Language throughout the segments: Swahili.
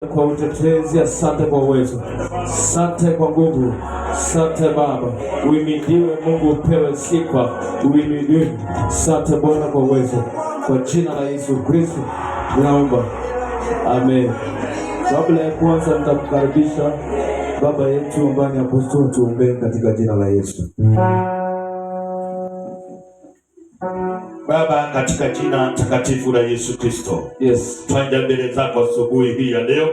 kwa utetezi, asante kwa uwezo, asante kwa nguvu, asante Baba. Uhimidiwe Mungu, upewe sifa, uhimidiwe. Asante Bwana kwa uwezo, kwa jina la Yesu Kristo naomba, amen. Kabla ya kuanza, nitamkaribisha baba yetu ambaye ni apostoli, tuombee katika jina la Yesu. Baba, katika jina takatifu la Yesu Kristo, twanja mbele zako asubuhi hii ya leo,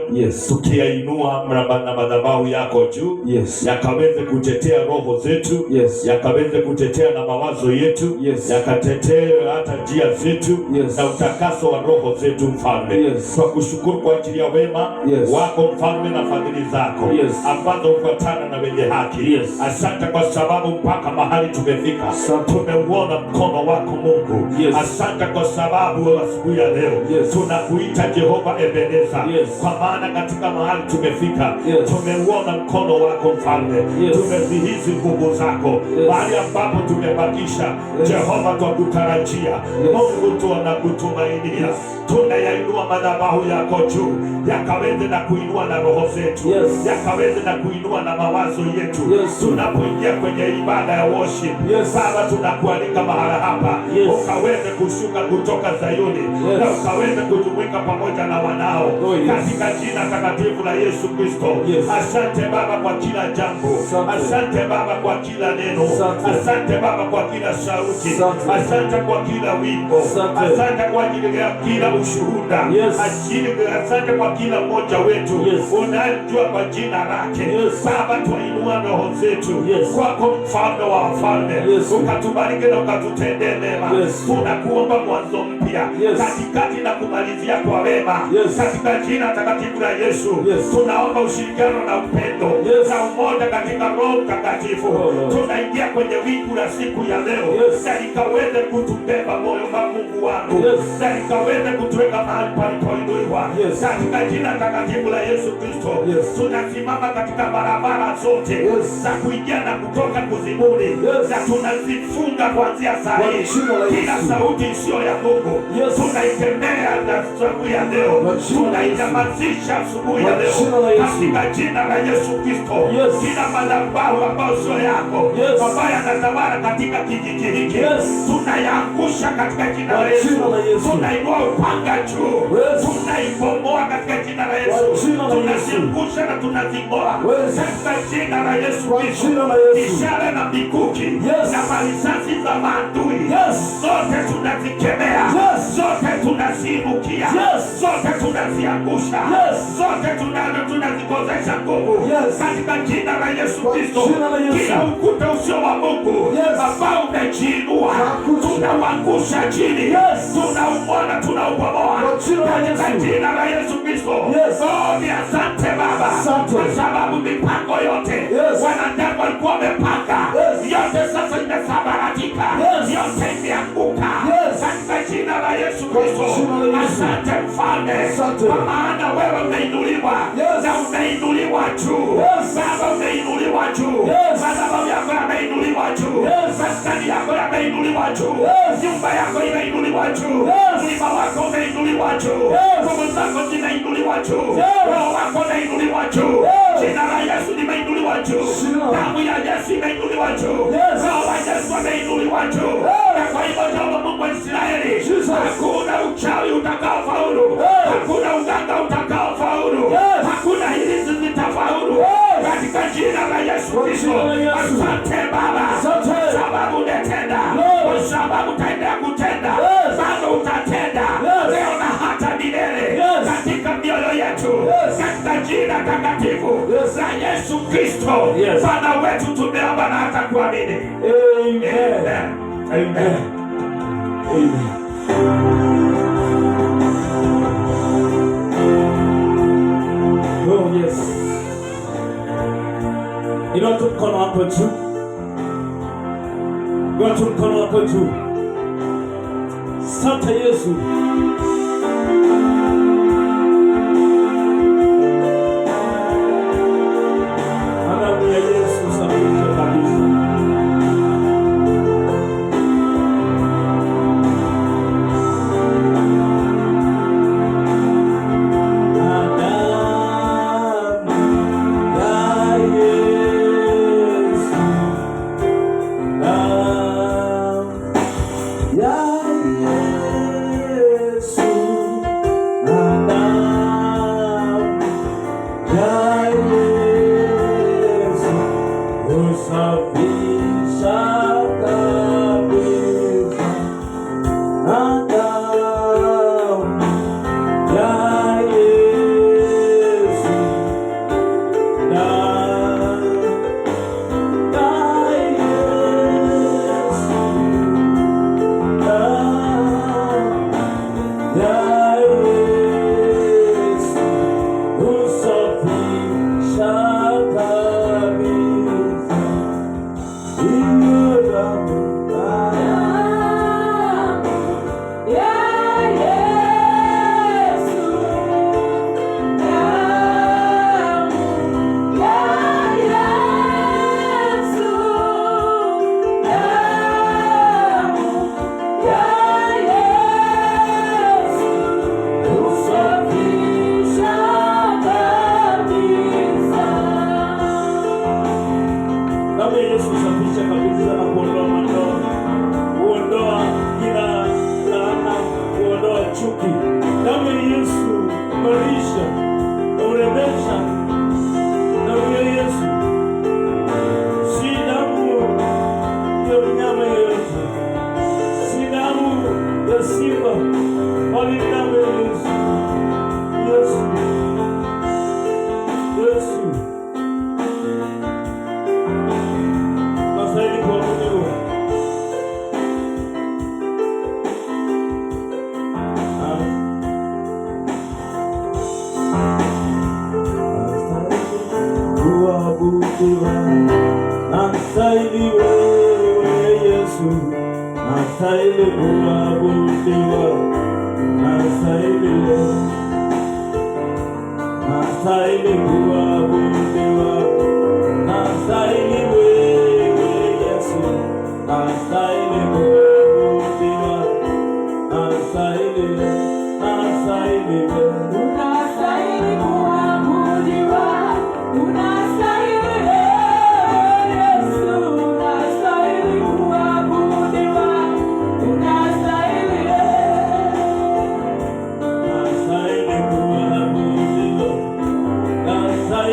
tukiyainua na madhabahu yako juu, yakaweze kutetea roho zetu, yakaweze kutetea na mawazo yetu, yakatetea hata njia zetu, na utakaso wa roho zetu Mfalme. Kwa kushukuru kwa ajili ya wema wako Mfalme na fadhili zako ambazo hufuatana na wenye haki. Asante kwa sababu mpaka mahali tumefika, tumeuona mkono wako Mungu. Asante kwa sababu asubuhi ya leo tunakuita Jehova Ebeneza, kwa maana katika mahali tumefika tumeuona mkono wako Mfalme. Tumezihisi nguvu zako mahali ambapo tumebakisha. Jehova, twakutarajia Mungu, tunakutumainia. Tunayainua madhabahu yako juu, yakaweze na kuinua na roho zetu, yakaweze na kuinua na mawazo yetu. Tunapoingia kwenye ibada ya worship, Baba, tunakualika mahala hapa, ukaweze kushuka kutoka Zayuni, na ukaweze kujumuika pamoja na wanao, katika jina takatifu la Yesu Kristo. Asante Baba kwa kila jambo, asante Baba kwa kila neno, asante Baba kwa kila sauti, asante kwa kila wimbo, asante kwa ajili ya kila ushuhuda, asante kwa kila mmoja wetu unajua kwa jina lake. Baba, twainua roho zetu kwako, Mfalme wa wafalme, ukatubariki na ukatutendee mema. Tunakuomba mwanzo mpya katikati na kumalizia kwa wema, katika jina takatifu la Yesu. Tunaomba ushirikiano na upendo na umoja katika Roho Mtakatifu. Tunaingia kwenye wingu la siku ya leo, na ikaweze kutubeba moyo wa Mungu wangu, na ikaweze kutuweka mahali palipoinuliwa, katika jina takatifu la Yesu Kristo. Tunasimama katika barabara zote za kuingia na kutoka kuzimuni, na tunazifunga kuanzia saa hii. Kila sauti isiyo ya Mungu tunaikemea na asubuhi ya leo, tunainyamazisha asubuhi ya leo katika jina la Yesu Kristo. Kila madhabahu ambayo sio yako, ambayo yanatawala katika kijiji hiki, tunayaangusha katika jina la Yesu. Tunainua upanga juu, tunaibomoa katika jina la Yesu. Tunazingusha na tunazing'oa katika jina la Yesu Kristo. Ishara na mikuki na marisasi za maadui zote tunazikemea, zote tunaziinukia, zote tunaziangusha, zote tunazikosesha nguvu katika jina la Yesu Kristo. Kila ukuta usio wa Mungu ambao umejiinua, tunauangusha chini, tunaumona, tunaubomoa katika jina la Yesu Kristo. Ni asante Baba, kwa sababu mipango yote wanadamu walikuwa wamepanga, yote sasa imesambaratika, yote imeanguka katika jina la Yesu Kristo. Asante Mfalme, kwa maana wewe umeinuliwa na umeinuliwa juu. Baba, umeinuliwa juu, madhabahu yako yameinuliwa juu, maskani yako yameinuliwa juu, nyumba yako imeinuliwa juu, mlima wako umeinuliwa juu, nguvu zako zimeinuliwa juu, roho wako umeinuliwa juu, jina la Yesu limeinuliwa juu, damu ya Yesu imeinuliwa juu, roho wa Yesu ameinuliwa juu. Na kwa hivyo Jehova Mungu wa Israeli, hakuna uchawi utakaofaulu, hakuna uganga utakaofaulu, hakuna hirizi zitafaulu katika jina la Yesu Kristo. Asante Baba, sababu umetenda, kwa sababu utaendelea kutenda, bado utatenda leo na hata milele katika mioyo yetu, katika jina takatifu la Yesu Kristo. Bwana wetu, tumeomba na hata kuamini. Amen. Amen. Amen. Oh yes. Inua tu mkono wako juu. Inua tu mkono wako juu. Asante Yesu. Haleluya Yesu, asante kabisa. Ada unastahili kuabudiwa, unastahili, unastahili kuabudiwa, unastahili wewe Yesu, unastahili kuabudiwa, unastahili, unastahili wewe, unastahili kuabudiwa, unastahili Yesu, unastahili kuabudiwa, unastahili, unastahili kuabudiwa, unastahili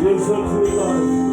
You're so true, God.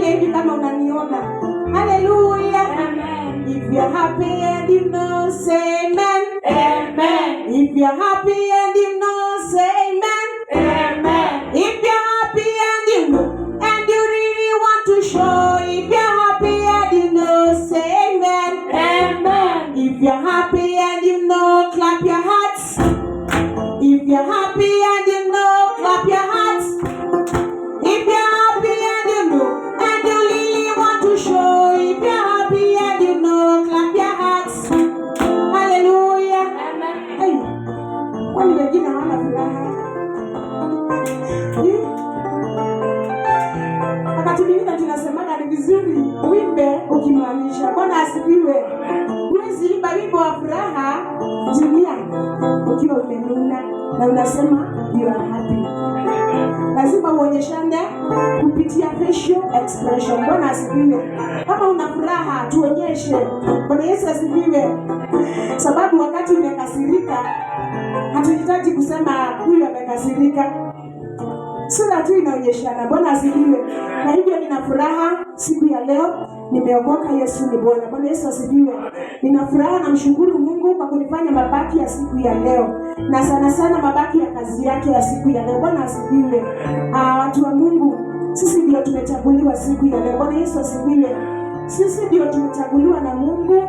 Nifanye hivi kama unaniona. Hallelujah. Amen. If you're happy and you know, say amen. Amen. If you're happy and you know, say amen. Amen. If you're happy and you know, and you really want to show, if you're happy and you know, say amen. Amen. If you're happy and you know, clap your hands. If you're happy and you know, clap your hands. If you're happy and you know, and you really want to show, if you're happy and you know, clap your hands. Hallelujah. Amen. Hey, kwani wengine hawana furaha? Wakati mwingine tunasemaga ni vizuri uimbe ukimaanisha. Bwana asifiwe. Huwezi imba wimbo wa furaha dunia ukiwa umenuna na unasema you are happy. Lazima uonyeshane kupitia facial expression. Bwana asifiwe. Kama una furaha tuonyeshe. Bwana Yesu asifiwe. Sababu wakati umekasirika hatuhitaji kusema huyu amekasirika. Sura tu inaonyeshana. Bwana asifiwe. Na hivyo nina furaha siku ya leo. Nimeokoka, Yesu ni Bwana. Bwana Yesu asifiwe. Nina furaha na mshukuru Mungu kwa kunifanya mabaki ya siku ya leo. Na sana sana mabaki ya kazi yake ya siku ya leo. Bwana asifiwe. Watu wa Mungu, sisi ndio tumechaguliwa siku ya leo. Bwana Yesu asifiwe. Sisi ndio tumechaguliwa na Mungu.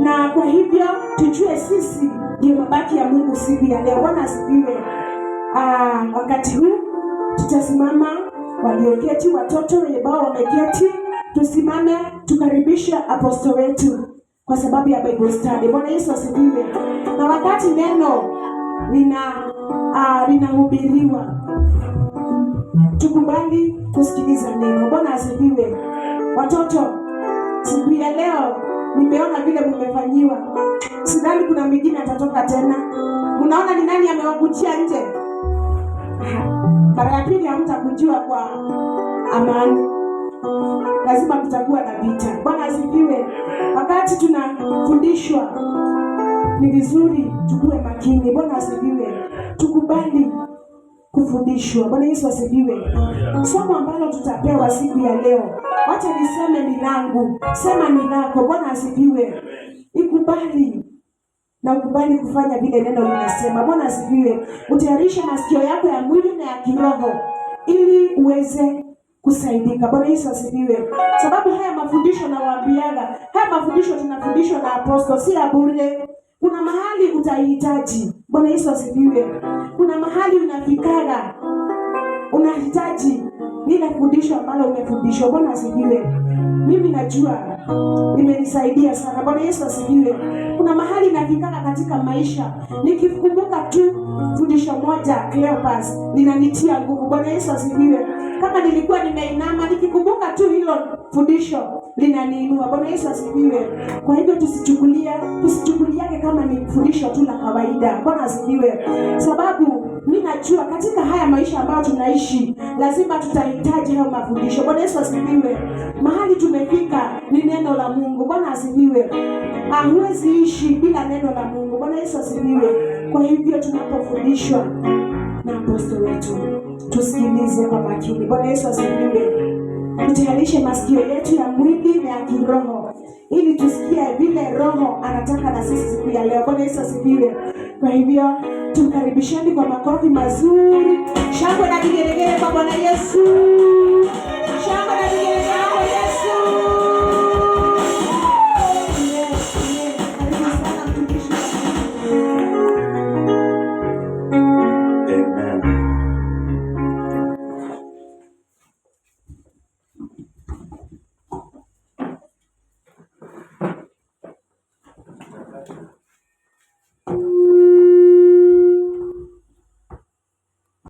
Na kwa hivyo tujue sisi ndio mabaki ya Mungu siku ya leo. Bwana asifiwe. Wakati huu tutasimama, walioketi, watoto ambao wameketi, tusimame tukaribisha apostle wetu kwa sababu ya Bible study. Bwana Yesu asifiwe. Na wakati neno linahubiriwa, tukubali kusikiliza neno. Bwana asifiwe. Watoto, siku ya leo nimeona vile mmefanyiwa. Sidhani kuna mwingine atatoka tena. Mnaona ni nani amewakujia nje? Mara ya pili hamtakujua kwa amani. Lazima kutakuwa na vita. Bwana asifiwe. Wakati tunafundishwa ni vizuri tukue makini. Bwana asifiwe. Tukubali kufundishwa. Bwana Yesu asifiwe. Somo ambalo tutapewa siku ya leo, wacha niseme ni langu, sema ni lako. Bwana asifiwe. Ikubali na ukubali kufanya vile neno linasema. Bwana asifiwe. Utayarisha masikio yako ya mwili na ya kiroho ili uweze kusaidika. Bwana Yesu asifiwe. Sababu haya mafundisho na waambiaga, haya mafundisho tunafundishwa na apostle, si ya bure. Kuna mahali utahitaji. Bwana Yesu asifiwe. Kuna mahali unafikaga unahitaji lile fundisho ambalo umefundishwa. Bwana asifiwe. Mimi najua nimenisaidia sana. Bwana Yesu asifiwe. Kuna mahali nafikaga katika maisha nikikumbuka tu fundisho moja Cleopas linanitia nguvu. Bwana Yesu asifiwe. Kama nilikuwa nimeinama nikikumbuka tu hilo fundisho linaniinua. Bwana Yesu asifiwe. Kwa hivyo tusichukuliake kama ni fundisho tu la kawaida. Bwana asifiwe. Sababu mimi najua katika haya maisha ambayo tunaishi lazima tutahitaji hayo mafundisho. Bwana Yesu asifiwe. Mahali tumefika ni neno la Mungu. Bwana asifiwe. Huwezi ishi bila neno la Mungu. Bwana Yesu asifiwe. Kwa hivyo tunapofundishwa na apostle wetu tusikilize kwa makini. Bwana Yesu asifiwe. Tutayarishe masikio yetu ya mwili na ya kiroho ili tusikie vile Roho anataka na sisi siku ya leo. Bwana Yesu asifiwe. Kwa hivyo tukaribisheni kwa makofi mazuri, shangwe na vigelegele kwa Bwana Yesu.